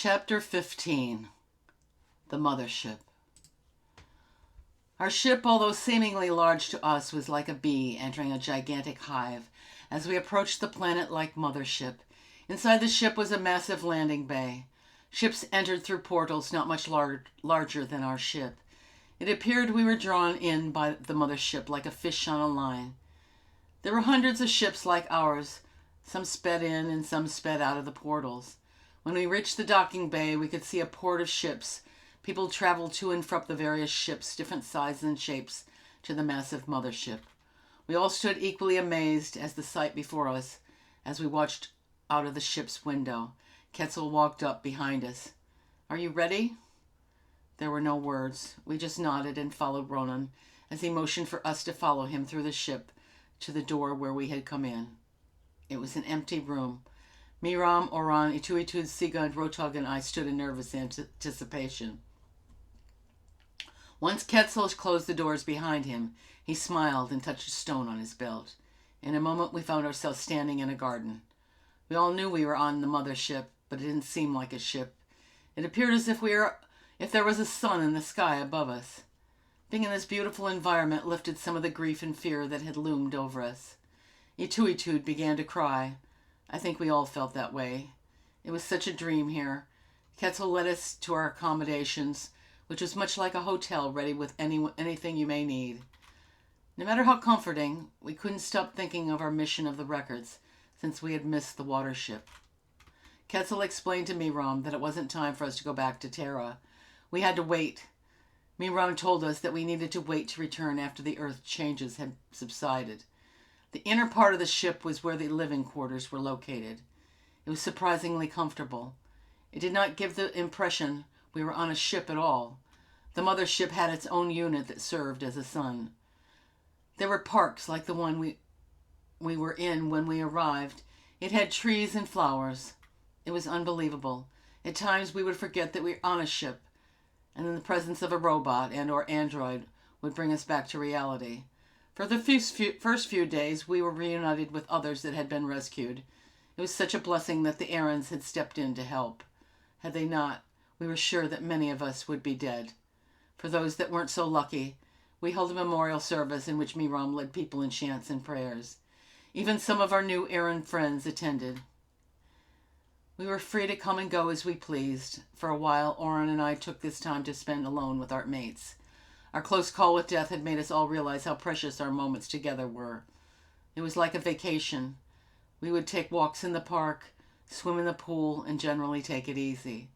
Chapter 15. The Mothership. Our ship, although seemingly large to us, was like a bee entering a gigantic hive as we approached the planet-like mothership. Inside the ship was a massive landing bay. Ships entered through portals not much larger than our ship. It appeared we were drawn in by the mothership like a fish on a line. There were hundreds of ships like ours. Some sped in and some sped out of the portals. When we reached the docking bay, we could see a port of ships. People traveled to and from the various ships, different sizes and shapes, to the massive mothership. We all stood equally amazed as the sight before us as we watched out of the ship's window. Quetzal walked up behind us. "Are you ready?" There were no words. We just nodded and followed Ronan as he motioned for us to follow him through the ship to the door where we had come in. It was an empty room. Miram, Oran, Ituitud, Sigund, Rotog, and I stood in nervous anticipation. Once Quetzal closed the doors behind him, he smiled and touched a stone on his belt. In a moment we found ourselves standing in a garden. We all knew we were on the mothership, but it didn't seem like a ship. It appeared as if there was a sun in the sky above us. Being in this beautiful environment lifted some of the grief and fear that had loomed over us. Ituitud began to cry. I think we all felt that way. It was such a dream here. Quetzal led us to our accommodations, which was much like a hotel ready with anything you may need. No matter how comforting, we couldn't stop thinking of our mission of the records, since we had missed the water ship. Quetzal explained to Miram that it wasn't time for us to go back to Terra. We had to wait. Miram told us that we needed to wait to return after the earth changes had subsided. The inner part of the ship was where the living quarters were located. It was surprisingly comfortable. It did not give the impression we were on a ship at all. The mothership had its own unit that served as a sun. There were parks like the one we were in when we arrived. It had trees and flowers. It was unbelievable. At times we would forget that we were on a ship, and then the presence of a robot and or android would bring us back to reality. For the first few days, we were reunited with others that had been rescued. It was such a blessing that the Arons had stepped in to help. Had they not, we were sure that many of us would be dead. For those that weren't so lucky, we held a memorial service in which Miram led people in chants and prayers. Even some of our new Aron friends attended. We were free to come and go as we pleased. For a while, Oren and I took this time to spend alone with our mates. Our close call with death had made us all realize how precious our moments together were. It was like a vacation. We would take walks in the park, swim in the pool, and generally take it easy.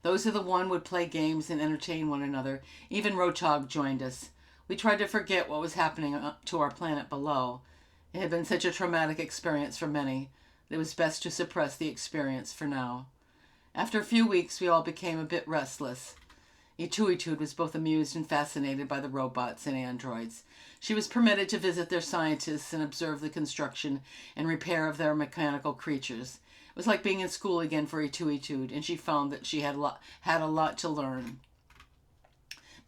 Those of the one would play games and entertain one another. Even Rotog joined us. We tried to forget what was happening to our planet below. It had been such a traumatic experience for many that it was best to suppress the experience for now. After a few weeks, we all became a bit restless. Ituitud was both amused and fascinated by the robots and androids. She was permitted to visit their scientists and observe the construction and repair of their mechanical creatures. It was like being in school again for Ituitud, and she found that she had a lot to learn.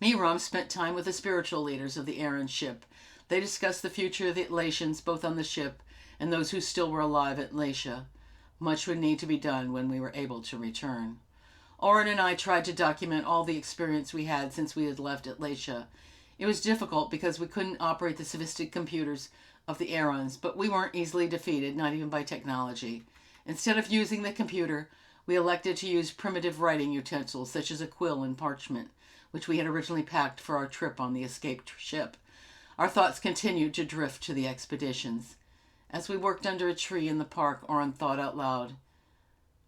Miram spent time with the spiritual leaders of the Aran ship. They discussed the future of the Atlatians, both on the ship and those who still were alive at Atlatia. Much would need to be done when we were able to return. Oren and I tried to document all the experience we had since we had left Atlatia. It was difficult because we couldn't operate the sophisticated computers of the Arons, but we weren't easily defeated, not even by technology. Instead of using the computer, we elected to use primitive writing utensils such as a quill and parchment, which we had originally packed for our trip on the escaped ship. Our thoughts continued to drift to the expeditions. As we worked under a tree in the park, Oren thought out loud,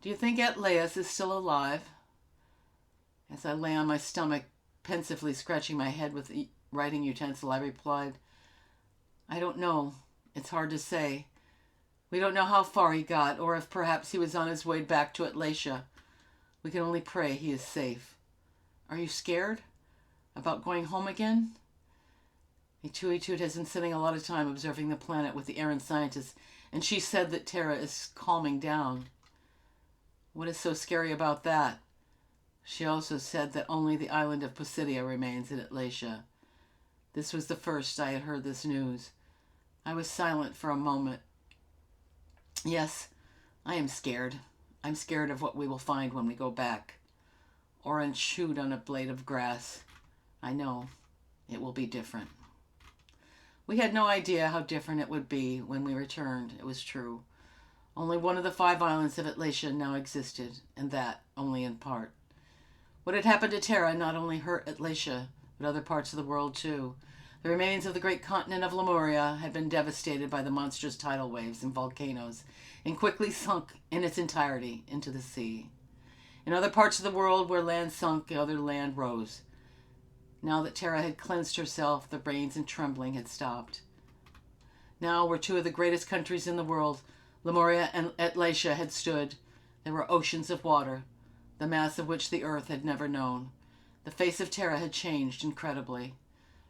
"Do you think Atlaeus is still alive?" As I lay on my stomach, pensively scratching my head with the writing utensil, I replied, "I don't know. It's hard to say. We don't know how far he got, or if perhaps he was on his way back to Atlatia. We can only pray he is safe. Are you scared? About going home again?" Ituitud has been spending a lot of time observing the planet with the Aran scientists, and she said that Terra is calming down. What is so scary about that? She also said that only the island of Posidia remains in Atlatia. This was the first I had heard this news. I was silent for a moment. "Yes, I am scared," I'm scared of what we will find when we go back. Oren chewed on a blade of grass. I know. It will be different. We had no idea how different it would be when we returned, it was true. Only one of the 5 islands of ATLATIA now existed, and that only in part. What had happened to Terra not only hurt ATLATIA, but other parts of the world too. The remains of the great continent of Lemuria had been devastated by the monstrous tidal waves and volcanoes, and quickly sunk in its entirety into the sea. In other parts of the world where land sunk, other land rose. Now that Terra had cleansed herself, the rains and trembling had stopped. Now, where 2 of the greatest countries in the world, Lemuria and ATLATIA, had stood, there were oceans of water, the mass of which the earth had never known. The face of Terra had changed incredibly.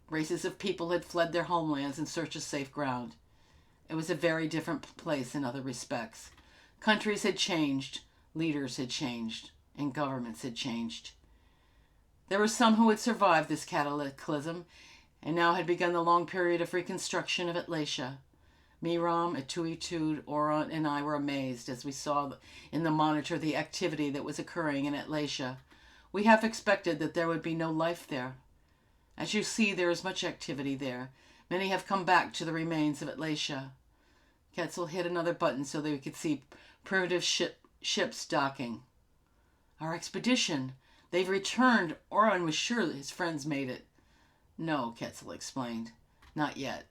Races of people had fled their homelands in search of safe ground. It was a very different place in other respects. Countries had changed, leaders had changed, and governments had changed. There were some who had survived this cataclysm, and now had begun the long period of reconstruction of ATLATIA. Miram, Etuitud, Oron, and I were amazed as we saw in the monitor the activity that was occurring in ATLATIA. We half expected that there would be no life there. As you see, there is much activity there. Many have come back to the remains of ATLATIA. Quetzal hit another button so that we could see primitive ships docking. Our expedition! They've returned. Oron was sure that his friends made it. No, Quetzal explained. Not yet.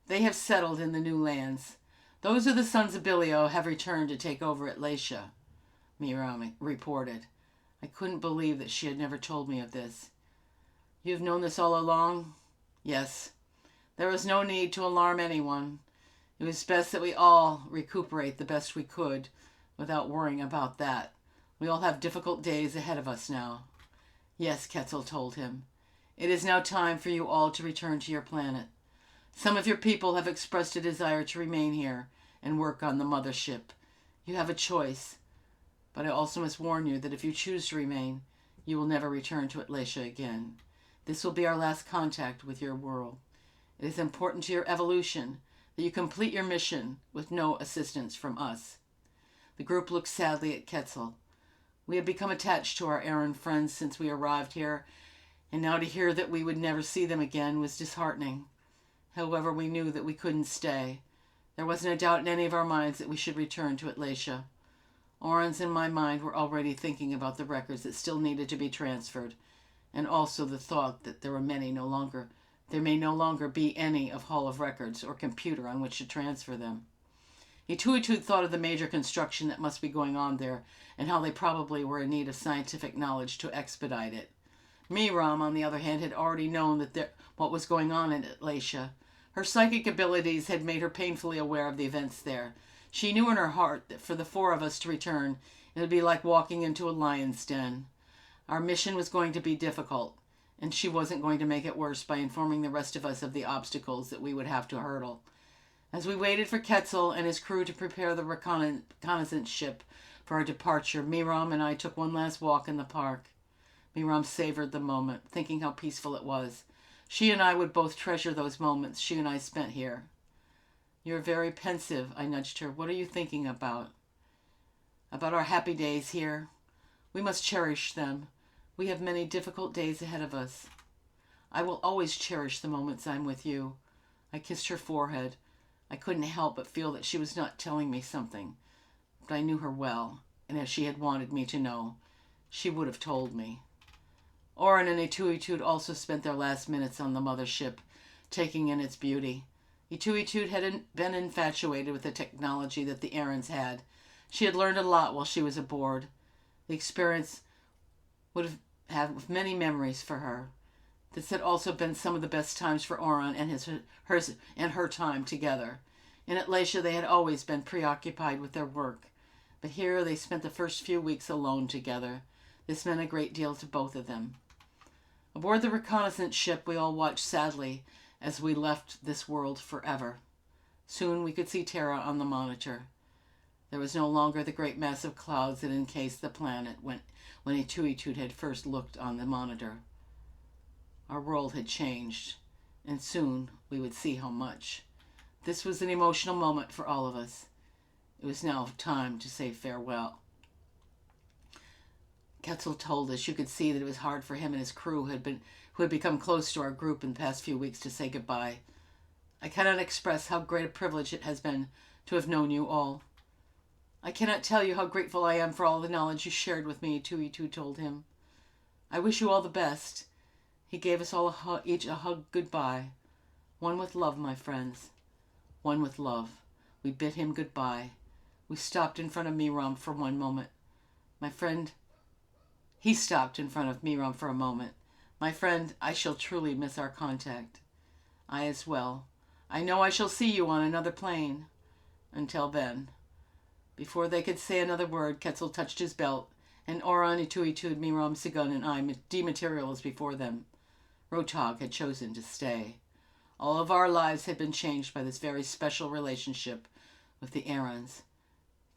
They have settled in the new lands. Those of the sons of Bilio have returned to take over ATLATIA, Miram reported. I couldn't believe that she had never told me of this. You have known this all along? Yes. There was no need to alarm anyone. It was best that we all recuperate the best we could without worrying about that. We all have difficult days ahead of us now. Yes, Quetzal told him. It is now time for you all to return to your planet. Some of your people have expressed a desire to remain here and work on the mothership. You have a choice. But I also must warn you that if you choose to remain, you will never return to ATLATIA again. This will be our last contact with your world. It is important to your evolution that you complete your mission with no assistance from us. The group looked sadly at Quetzal. We had become attached to our Aran friends since we arrived here, and now to hear that we would never see them again was disheartening. However, we knew that we couldn't stay. There wasn't a doubt in any of our minds that we should return to ATLATIA. Oron's and my mind were already thinking about the records that still needed to be transferred, and also the thought that there may no longer be any of Hall of Records or computer on which to transfer them. Etuitud thought of the major construction that must be going on there, and how they probably were in need of scientific knowledge to expedite it. Miram, on the other hand, had already known what was going on in ATLATIA. Her psychic abilities had made her painfully aware of the events there. She knew in her heart that for the 4 of us to return, it would be like walking into a lion's den. Our mission was going to be difficult, and she wasn't going to make it worse by informing the rest of us of the obstacles that we would have to hurdle. As we waited for Quetzal and his crew to prepare the reconnaissance ship for our departure, Miram and I took one last walk in the park. Miram savored the moment, thinking how peaceful it was. She and I would both treasure those moments she and I spent here. You're very pensive, I nudged her. What are you thinking about? About our happy days here. We must cherish them. We have many difficult days ahead of us. I will always cherish the moments I'm with you. I kissed her forehead. I couldn't help but feel that she was not telling me something. But I knew her well, and as she had wanted me to know, she would have told me. Oron and Etuitud also spent their last minutes on the mothership, taking in its beauty. Etuitud had been infatuated with the technology that the Arans had. She had learned a lot while she was aboard. The experience would have many memories for her. This had also been some of the best times for Oron and her time together. In ATLATIA they had always been preoccupied with their work, but here they spent the first few weeks alone together. This meant a great deal to both of them. Aboard the reconnaissance ship, we all watched sadly as we left this world forever. Soon we could see Terra on the monitor. There was no longer the great mass of clouds that encased the planet when Etuitud had first looked on the monitor. Our world had changed, and soon we would see how much. This was an emotional moment for all of us. It was now time to say farewell. Ketzel told us, you could see that it was hard for him and his crew who had become close to our group in the past few weeks to say goodbye. I cannot express how great a privilege it has been to have known you all. I cannot tell you how grateful I am for all the knowledge you shared with me, Tuitu told him. I wish you all the best. He gave us all each a hug goodbye. One with love, my friends. One with love. We bid him goodbye. We stopped in front of Miram for one moment. He stopped in front of Miram for a moment. My friend, I shall truly miss our contact. I as well. I know I shall see you on another plane. Until then. Before they could say another word, Ketzel touched his belt, and Oran, Tuitu, Miram, Sigun, and I dematerialized before them. Rotog had chosen to stay. All of our lives had been changed by this very special relationship with the Arons.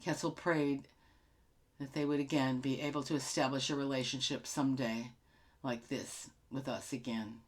Ketzel prayed that they would again be able to establish a relationship someday like this with us again.